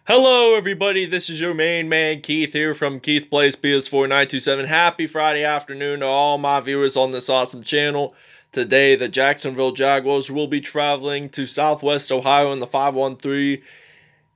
Hello, everybody. This is your main man, Keith, here from Keith Plays PS4 927. Happy Friday afternoon to all my viewers on this awesome channel. Today, the Jacksonville Jaguars will be traveling to Southwest Ohio in the 513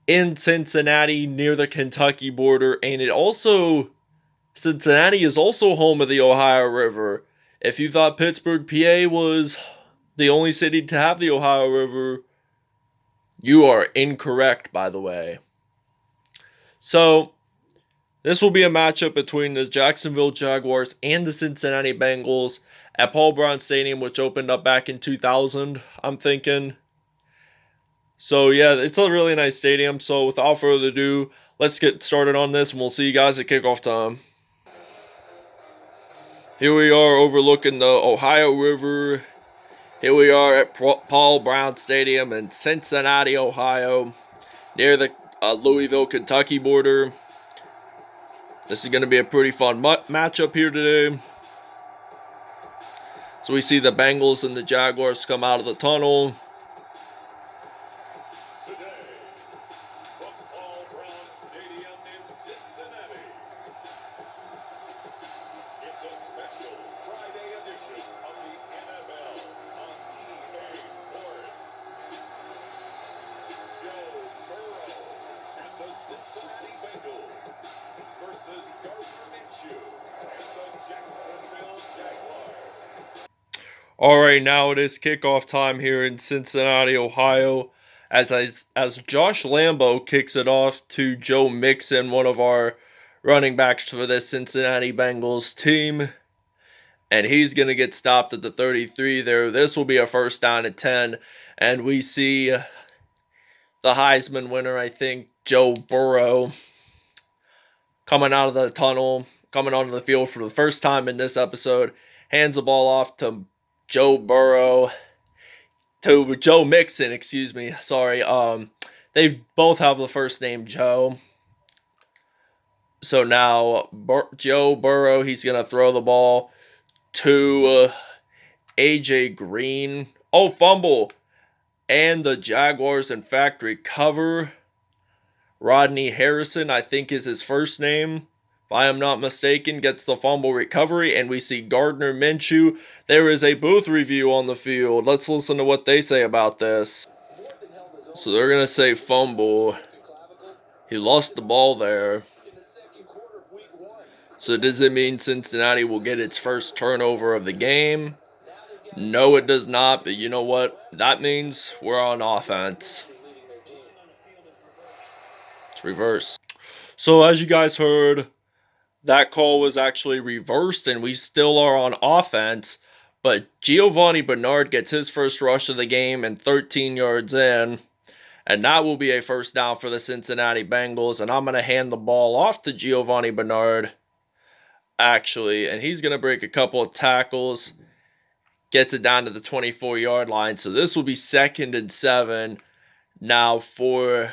in Cincinnati near the Kentucky border. And Cincinnati is also home of the Ohio River. If you thought Pittsburgh, PA was the only city to have the Ohio River, you are incorrect, by the way. So, this will be a matchup between the Jacksonville Jaguars and the Cincinnati Bengals at Paul Brown Stadium, which opened up back in 2000, I'm thinking. So, yeah, it's a really nice stadium. So, without further ado, let's get started on this, and we'll see you guys at kickoff time. Here we are overlooking the Ohio River. Here we are at Paul Brown Stadium in Cincinnati, Ohio, near the Louisville, Kentucky border. This is going to be a pretty fun matchup here today. So we see the Bengals and the Jaguars come out of the tunnel. Today, from Paul Brown Stadium in Cincinnati, it's a special Friday edition of the NFL on EA Sports. Joe Burrow and the Cincinnati Bengals versus Gardner Minshew and the Jacksonville Jaguars. Alright, now it is kickoff time here in Cincinnati, Ohio, as Josh Lambo kicks it off to Joe Mixon, one of our running backs for this Cincinnati Bengals team. And he's going to get stopped at the 33 there. This will be a first down at 10. And we see the Heisman winner, I think, Joe Burrow, coming out of the tunnel, coming onto the field for the first time in this episode. Hands the ball off to Joe Mixon, excuse me. Sorry. They both have the first name Joe. So now Joe Burrow, he's going to throw the ball to AJ Green. Oh, fumble. And the Jaguars, in fact, recover. Rodney Harrison, I think is his first name, if I am not mistaken, gets the fumble recovery, and we see Gardner Minshew. There is a booth review on the field. Let's listen to what they say about this. So they're going to say fumble. He lost the ball there. So does it mean Cincinnati will get its first turnover of the game? No, it does not, but you know what? That means we're on offense. It's reversed. So as you guys heard, that call was actually reversed, and we still are on offense. But Giovanni Bernard gets his first rush of the game and 13 yards in. And that will be a first down for the Cincinnati Bengals. And I'm going to hand the ball off to Giovanni Bernard, actually. And he's going to break a couple of tackles. Gets it down to the 24-yard line. So this will be 2nd and 7 now for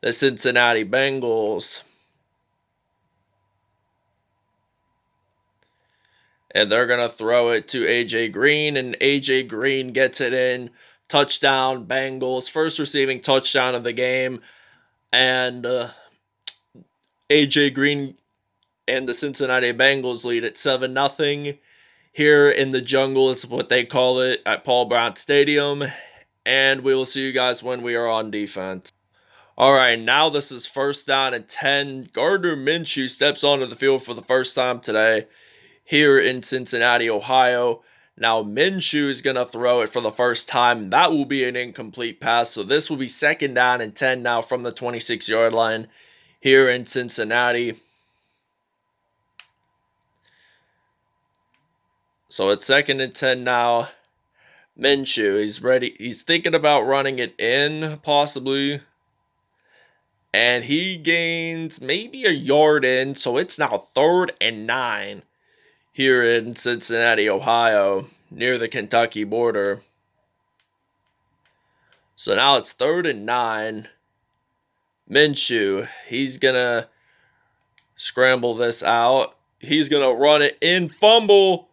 the Cincinnati Bengals. And they're going to throw it to AJ Green, and AJ Green gets it in. Touchdown, Bengals. First receiving touchdown of the game. And AJ Green and the Cincinnati Bengals lead at 7-0. Here in the jungle is what they call it at Paul Brown Stadium. And we will see you guys when we are on defense. Alright, now this is first down and 10. Gardner Minshew steps onto the field for the first time today here in Cincinnati, Ohio. Now Minshew is going to throw it for the first time. That will be an incomplete pass. So this will be 2nd down and 10 now from the 26-yard line here in Cincinnati. So it's 2nd and 10 now. Minshew, he's ready. He's thinking about running it in, possibly. And he gains maybe a yard in. So it's now 3rd and 9 here in Cincinnati, Ohio, near the Kentucky border. So now it's 3rd and 9. Minshew, he's going to scramble this out. He's going to run it in, fumble,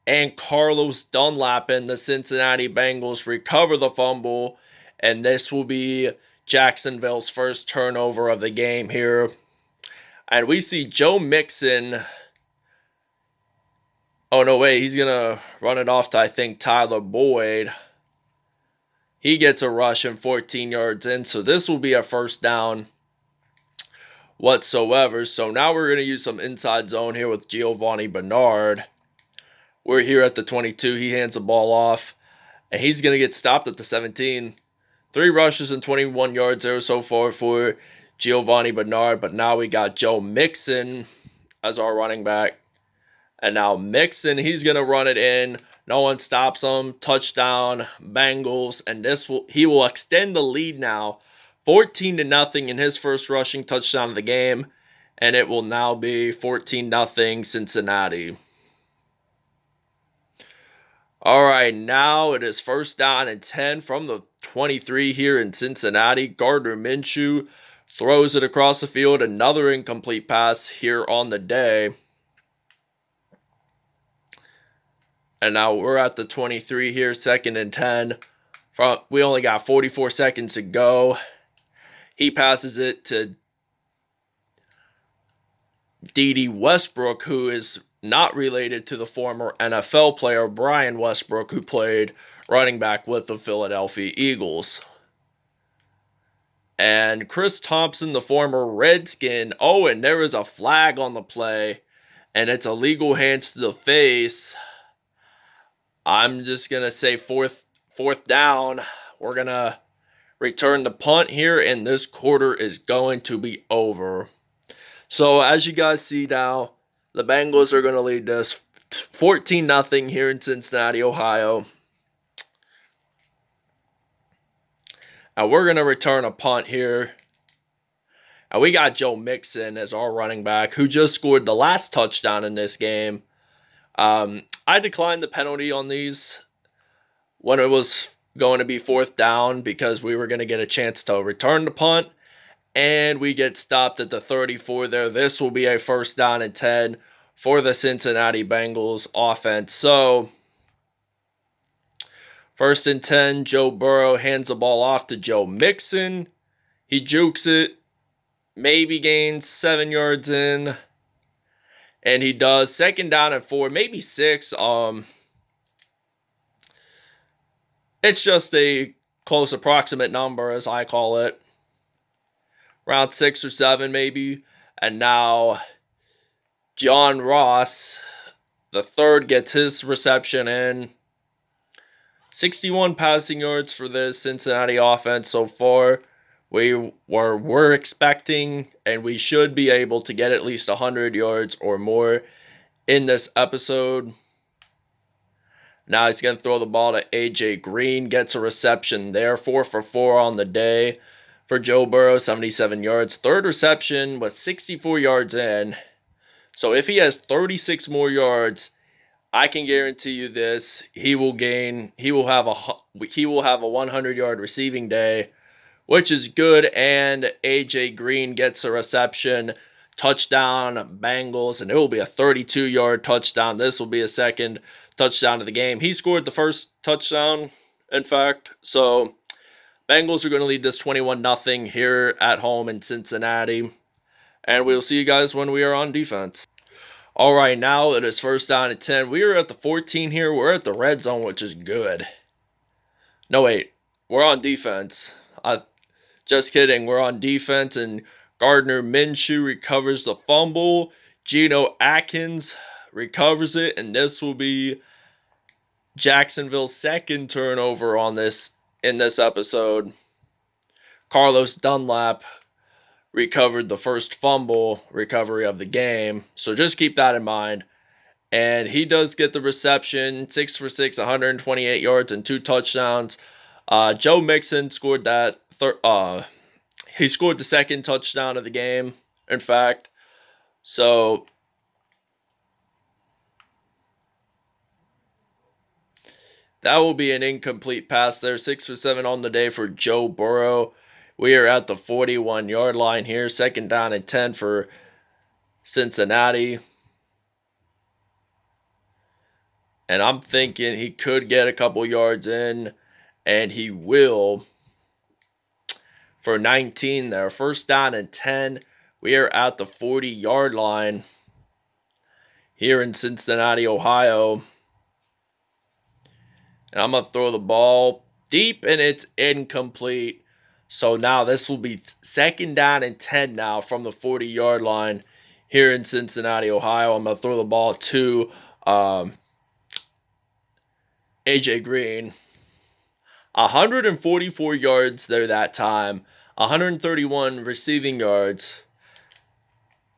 and Carlos Dunlap and the Cincinnati Bengals recover the fumble, and this will be Jacksonville's first turnover of the game here. And we see Joe Mixon. Oh, no, wait. He's going to run it off to, I think, Tyler Boyd. He gets a rush and 14 yards in. So this will be a first down whatsoever. So now we're going to use some inside zone here with Giovanni Bernard. We're here at the 22. He hands the ball off. And he's going to get stopped at the 17. 3 rushes and 21 yards there so far for Giovanni Bernard. But now we got Joe Mixon as our running back. And now Mixon, he's going to run it in. No one stops him. Touchdown, Bengals. And he will extend the lead now. 14-0 in his first rushing touchdown of the game. And it will now be 14-0 Cincinnati. All right, now it is first down and 10 from the 23 here in Cincinnati. Gardner Minshew throws it across the field. Another incomplete pass here on the day. And now we're at the 23 here, 2nd and 10. We only got 44 seconds to go. He passes it to D.D. Westbrook, who is not related to the former NFL player Brian Westbrook, who played running back with the Philadelphia Eagles. And Chris Thompson, the former Redskin. Oh, and there is a flag on the play. And it's illegal hands to the face. I'm just going to say fourth down. We're going to return the punt here, and this quarter is going to be over. So as you guys see now, the Bengals are going to lead this 14-0 here in Cincinnati, Ohio. And we're going to return a punt here. And we got Joe Mixon as our running back, who just scored the last touchdown in this game. I declined the penalty on these when it was going to be 4th down because we were going to get a chance to return the punt. And we get stopped at the 34 there. This will be a first down and 10 for the Cincinnati Bengals offense. So, 1st and 10, Joe Burrow hands the ball off to Joe Mixon. He jukes it, maybe gains 7 yards in. And he does. 2nd down and 4, maybe 6. It's just a close approximate number, as I call it. Around 6 or 7, maybe. And now John Ross, the third, gets his reception in. 61 passing yards for the Cincinnati offense so far. We're expecting, and we should be able to get at least 100 yards or more in this episode. Now he's going to throw the ball to A.J. Green. Gets a reception there. 4 for 4 on the day for Joe Burrow. 77 yards. 3rd reception with 64 yards in. So if he has 36 more yards, I can guarantee you this. He will have a 100-yard receiving day, which is good. And A.J. Green gets a reception. Touchdown, Bengals, and it will be a 32-yard touchdown. This will be a 2nd touchdown of the game. He scored the first touchdown, in fact. So, Bengals are going to lead this 21-0 here at home in Cincinnati. And we'll see you guys when we are on defense. All right, now it is 1st down and 10. We are at the 14 here. We're at the red zone, which is good. No, wait. We're on defense. Just kidding. We're on defense, and Gardner Minshew recovers the fumble. Geno Atkins recovers it, and this will be Jacksonville's 2nd turnover in this episode. Carlos Dunlap recovered the first fumble recovery of the game, so just keep that in mind. And he does get the reception, 6 for 6, 128 yards and 2 touchdowns. Joe Mixon scored that. He scored the 2nd touchdown of the game, in fact. So, that will be an incomplete pass there. 6 for 7 on the day for Joe Burrow. We are at the 41-yard line here. 2nd down and 10 for Cincinnati. And I'm thinking he could get a couple yards in, and he will. for 19 there. First down and 10. We are at the 40-yard line here in Cincinnati, Ohio. And I'm going to throw the ball deep, and it's incomplete. So now this will be second down and 10 now from the 40-yard line here in Cincinnati, Ohio. I'm going to throw the ball to A.J. Green. 144 yards there that time. 131 receiving yards.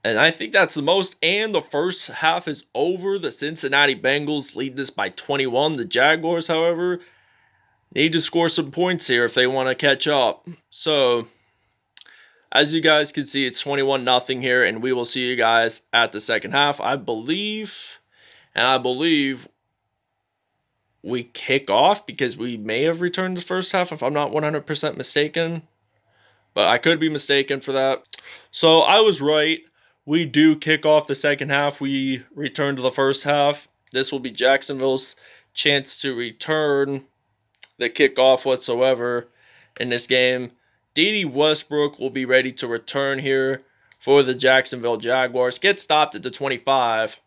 And I think that's the most. And the first half is over. The Cincinnati Bengals lead this by 21. The Jaguars, however, need to score some points here if they want to catch up. So, as you guys can see, it's 21-0 here. And we will see you guys at the second half. I believe we kick off because we may have returned the first half if I'm not 100% mistaken. But I could be mistaken for that. So, I was right. We do kick off the second half. We return to the first half. This will be Jacksonville's chance to return the kickoff whatsoever in this game. Dede Westbrook will be ready to return here for the Jacksonville Jaguars. Get stopped at the 25.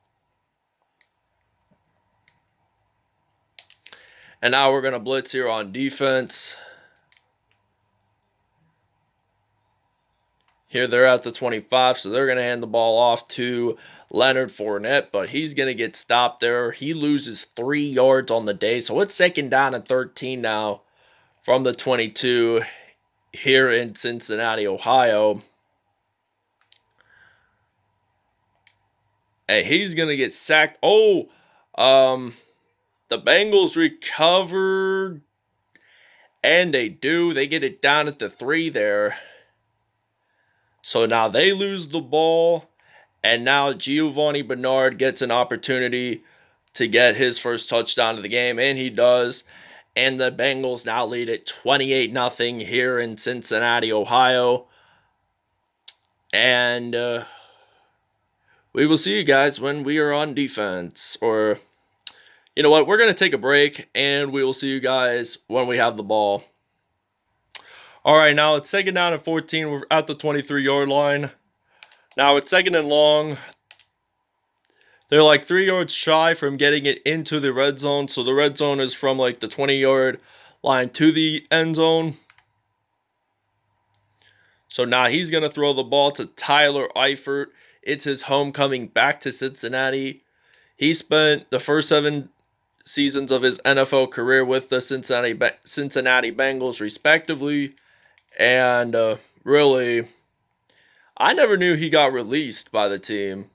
And now we're going to blitz here on defense. Here they're at the 25, so they're going to hand the ball off to Leonard Fournette, but he's going to get stopped there. He loses 3 yards on the day, so it's second down and 13 now from the 22 here in Cincinnati, Ohio. And he's going to get sacked. The Bengals recovered, and they do. They get it down at the 3 there. So now they lose the ball, and now Giovanni Bernard gets an opportunity to get his first touchdown of the game, and he does. And the Bengals now lead it 28-0 here in Cincinnati, Ohio. And we will see you guys when we are on defense. Or, you know what, we're going to take a break, and we will see you guys when we have the ball. All right, now it's second down and 14. We're at the 23-yard line. Now it's second and long. They're like 3 yards shy from getting it into the red zone. So the red zone is from like the 20-yard line to the end zone. So now he's going to throw the ball to Tyler Eifert. It's his homecoming back to Cincinnati. He spent the first 7 seasons of his NFL career with the Cincinnati Bengals, respectively. And really, I never knew he got released by the team.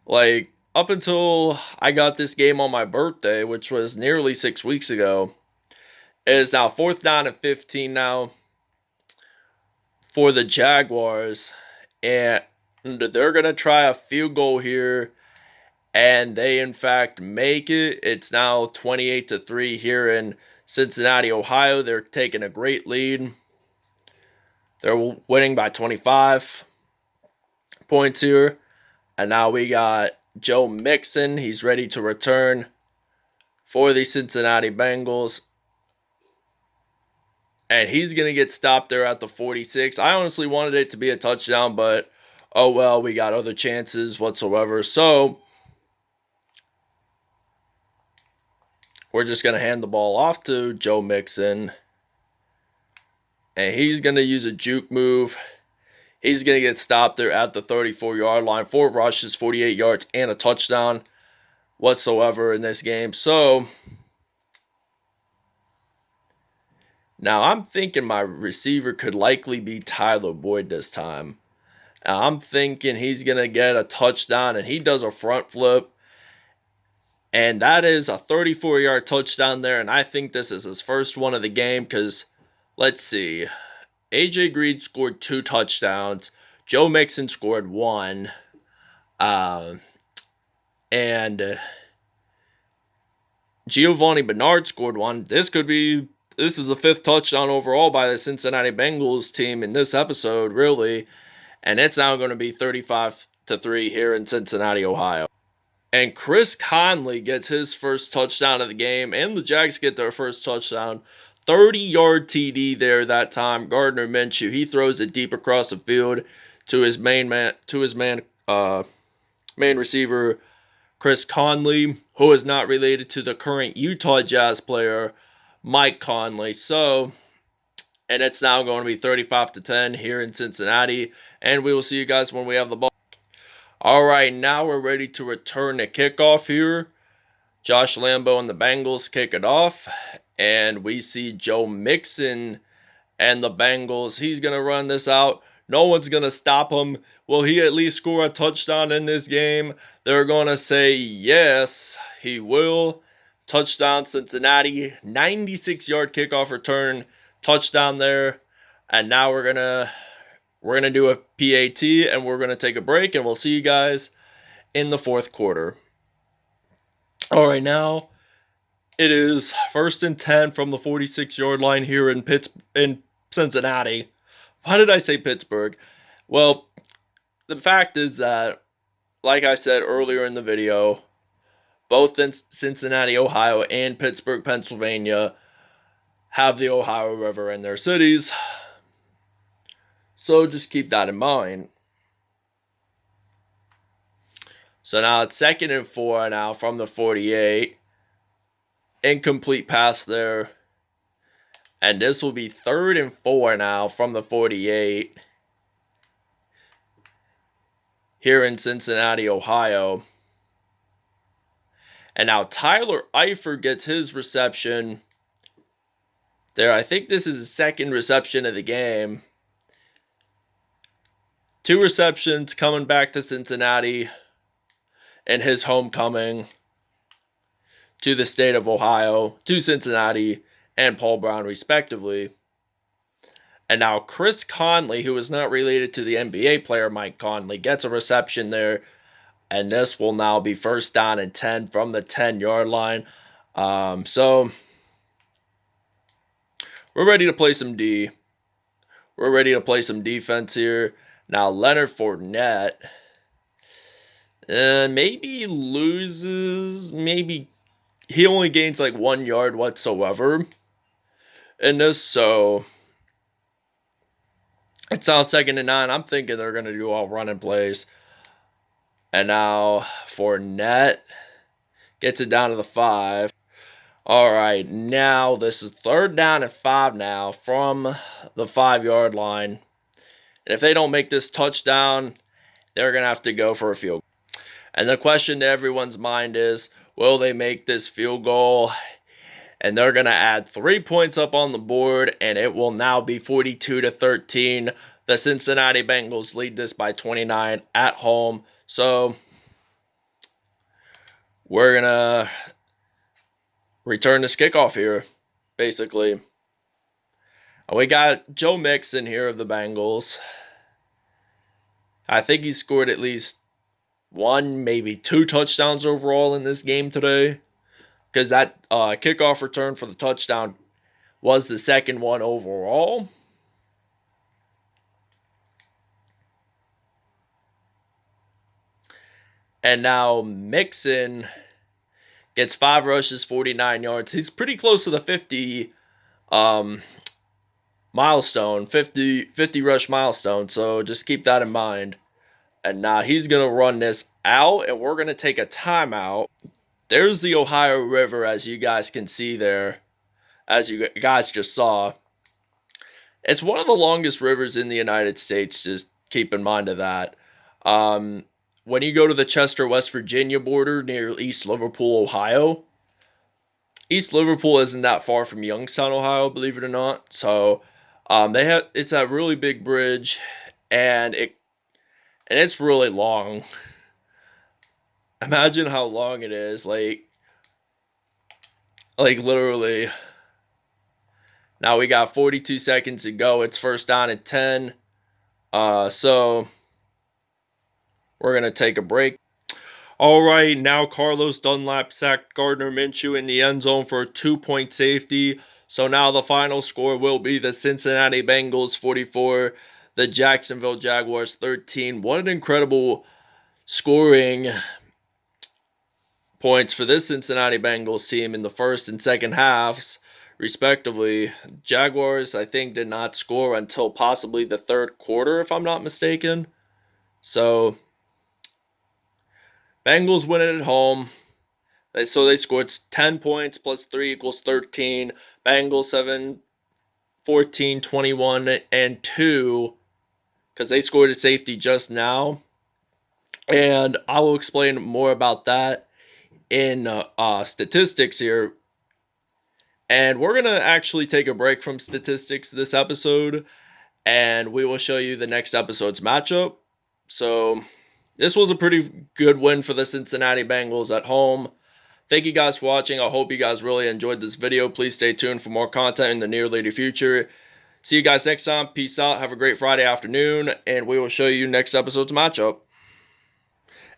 Like, up until I got this game on my birthday, which was nearly 6 weeks ago. It is now fourth down and 15 now for the Jaguars. And they're going to try a field goal here. And they, in fact, make it. It's now 28-3 here in Cincinnati, Ohio. They're taking a great lead. They're winning by 25 points here. And now we got Joe Mixon. He's ready to return for the Cincinnati Bengals. And he's going to get stopped there at the 46. I honestly wanted it to be a touchdown, but oh well, we got other chances whatsoever. So we're just going to hand the ball off to Joe Mixon. And he's going to use a juke move. He's going to get stopped there at the 34-yard line. 4 rushes, 48 yards, and a touchdown whatsoever in this game. So now I'm thinking my receiver could likely be Tyler Boyd this time. Now, I'm thinking he's going to get a touchdown, and he does a front flip. And that is a 34-yard touchdown there. And I think this is his first one of the game because, let's see, A.J. Green scored 2 touchdowns. Joe Mixon scored 1. And Giovanni Bernard scored 1. This is the 5th touchdown overall by the Cincinnati Bengals team in this episode, really. And it's now going to be 35-3 here in Cincinnati, Ohio. And Chris Conley gets his first touchdown of the game, and the Jags get their first touchdown. 30-yard TD there that time. Gardner Minshew, he throws it deep across the field to his main receiver, Chris Conley, who is not related to the current Utah Jazz player, Mike Conley. So, and it's now going to be 35-10 here in Cincinnati. And we will see you guys when we have the ball. All right, now we're ready to return the kickoff here. Josh Lambo and the Bengals kick it off. And we see Joe Mixon and the Bengals. He's going to run this out. No one's going to stop him. Will he at least score a touchdown in this game? They're going to say yes, he will. Touchdown Cincinnati. 96-yard kickoff return. Touchdown there. And now we're going to do a PAT and we're going to take a break and we'll see you guys in the fourth quarter. All right, now it is 1st and 10 from the 46-yard line here in Cincinnati. Why did I say Pittsburgh? Well, the fact is that, like I said earlier in the video, both in Cincinnati, Ohio, and Pittsburgh, Pennsylvania have the Ohio River in their cities. So just keep that in mind. So now it's 2nd and 4 now from the 48. Incomplete pass there. And this will be 3rd and 4 now from the 48. Here in Cincinnati, Ohio. And now Tyler Eifert gets his reception there. I think this is his 2nd reception of the game. 2 receptions coming back to Cincinnati in his homecoming to the state of Ohio, to Cincinnati and Paul Brown respectively. And now Chris Conley, who is not related to the NBA player Mike Conley, gets a reception there. And this will now be 1st down and 10 from the 10-yard line. So we're ready to play some D. We're ready to play some defense here. Now Leonard Fournette maybe loses, maybe he only gains like 1 yard whatsoever in this. So it's now 2nd and 9. I'm thinking they're going to do all running plays. And now Fournette gets it down to the 5. All right, now this is 3rd down and 5 now from the 5-yard line. And if they don't make this touchdown, they're going to have to go for a field goal. And the question to everyone's mind is, will they make this field goal? And they're going to add 3 points up on the board, and it will now be 42-13. The Cincinnati Bengals lead this by 29 at home. So we're going to return this kickoff here, basically. And we got Joe Mixon here of the Bengals. I think he scored at least 1, maybe 2 touchdowns overall in this game today. Because that kickoff return for the touchdown was the 2nd one overall. And now Mixon gets 5 rushes, 49 yards. He's pretty close to the 50 milestone, 50 rush milestone. So just keep that in mind. And now he's going to run this out, and we're going to take a timeout. There's the Ohio River, as you guys can see there, as you guys just saw. It's one of the longest rivers in the United States, just keep in mind of that. When you go to the Chester, West Virginia border near East Liverpool, Ohio, East Liverpool isn't that far from Youngstown, Ohio, believe it or not. So it's a really big bridge, and it's really long. Imagine how long it is, like literally. Now we got 42 seconds to go. It's 1st down and 10. So we're going to take a break. All right, now Carlos Dunlap sacked Gardner Minshew in the end zone for a 2-point safety. So now the final score will be the Cincinnati Bengals 44, the Jacksonville Jaguars 13. What an incredible scoring points for this Cincinnati Bengals team in the 1st and 2nd halves. respectively. Jaguars, I think, did not score until possibly the third quarter, if I'm not mistaken. So, Bengals win it at home. So they scored 10 points plus 3 equals 13. Bengals 7, 14, 21, and 2 because they scored a safety just now. And I will explain more about that in statistics here. And we're going to actually take a break from statistics this episode, and we will show you the next episode's matchup. So, this was a pretty good win for the Cincinnati Bengals at home. Thank you guys for watching. I hope you guys really enjoyed this video. Please stay tuned for more content in the near later future. See you guys next time. Peace out. Have a great Friday afternoon, and we will show you next episode's matchup.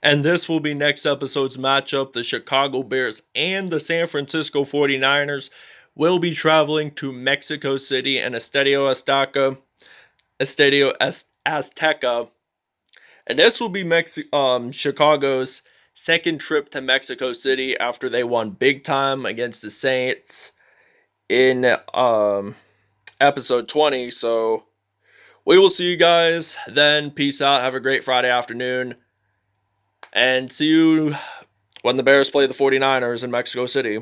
And this will be next episode's matchup. The Chicago Bears and the San Francisco 49ers will be traveling to Mexico City and Estadio Azteca. And this will be Chicago's second trip to Mexico City after they won big time against the Saints in episode 20. So we will see you guys then. Peace out. Have a great Friday afternoon. And see you when the Bears play the 49ers in Mexico City.